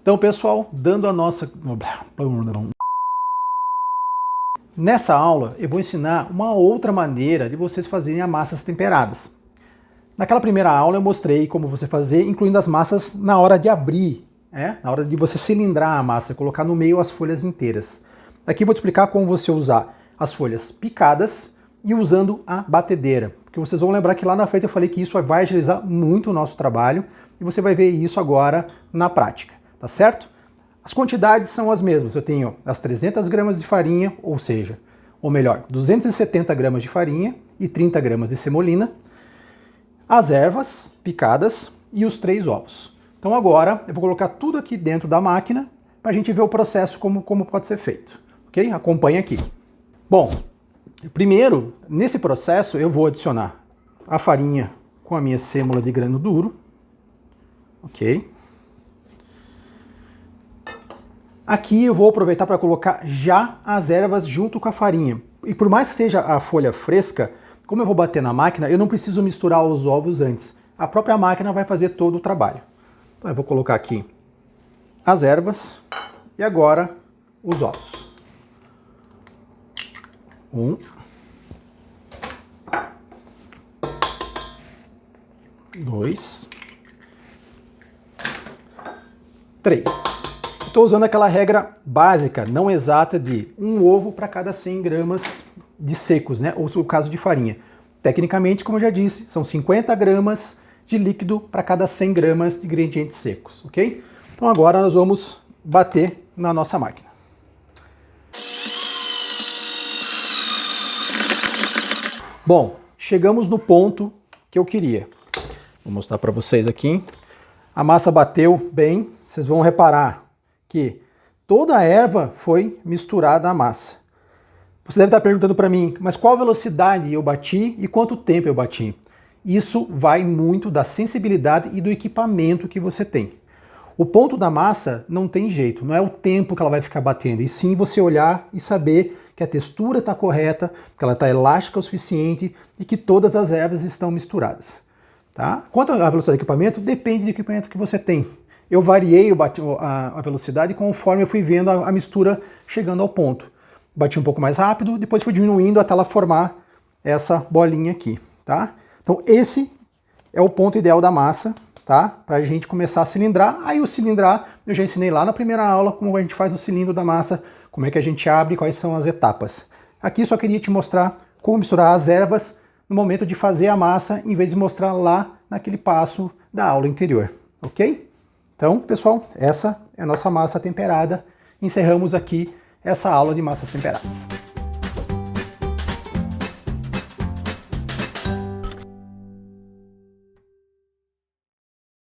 Então, pessoal, dando a nossa... Nessa aula, eu vou ensinar uma outra maneira de vocês fazerem as massas temperadas. Naquela primeira aula, eu mostrei como você fazer, incluindo as massas na hora de abrir, na hora de você cilindrar a massa, colocar no meio as folhas inteiras. Aqui eu vou te explicar como você usar as folhas picadas e usando a batedeira. Porque vocês vão lembrar que lá na frente eu falei que isso vai agilizar muito o nosso trabalho e você vai ver isso agora na prática, tá certo? As quantidades são as mesmas. Eu tenho as 300 gramas de farinha, ou melhor, 270 gramas de farinha e 30 gramas de semolina, as ervas picadas e os 3 ovos. Então agora eu vou colocar tudo aqui dentro da máquina para a gente ver o processo como pode ser feito. Ok? Acompanhe aqui. Bom, primeiro, nesse processo eu vou adicionar a farinha com a minha sêmola de grano duro. Ok? Aqui eu vou aproveitar para colocar já as ervas junto com a farinha. E por mais que seja a folha fresca, como eu vou bater na máquina, eu não preciso misturar os ovos antes. A própria máquina vai fazer todo o trabalho. Então eu vou colocar aqui as ervas e agora os ovos. 1, 2, 3. Estou usando aquela regra básica, não exata, de um ovo para cada 100 gramas de secos, ou o caso de farinha. Tecnicamente, como eu já disse, são 50 gramas de líquido para cada 100 gramas de ingredientes secos, ok? Então agora nós vamos bater na nossa máquina. Bom, chegamos no ponto que eu queria. Vou mostrar para vocês aqui. A massa bateu bem, vocês vão reparar que toda a erva foi misturada à massa. Você deve estar perguntando para mim, mas qual velocidade eu bati e quanto tempo eu bati? Isso vai muito da sensibilidade e do equipamento que você tem. O ponto da massa não tem jeito, não é o tempo que ela vai ficar batendo, e sim você olhar e saber que a textura está correta, que ela está elástica o suficiente e que todas as ervas estão misturadas. Tá? Quanto à velocidade do equipamento, depende do equipamento que você tem. Eu variei a velocidade conforme eu fui vendo a mistura chegando ao ponto. Bati um pouco mais rápido, depois fui diminuindo até ela formar essa bolinha aqui. Tá? Então esse é o ponto ideal da massa, tá? Para a gente começar a cilindrar. Aí o cilindrar, eu já ensinei lá na primeira aula como a gente faz o cilindro da massa, como é que a gente abre, quais são as etapas. Aqui só queria te mostrar como misturar as ervas no momento de fazer a massa, em vez de mostrar lá naquele passo da aula anterior, ok? Então, pessoal, essa é a nossa massa temperada. Encerramos aqui essa aula de massas temperadas.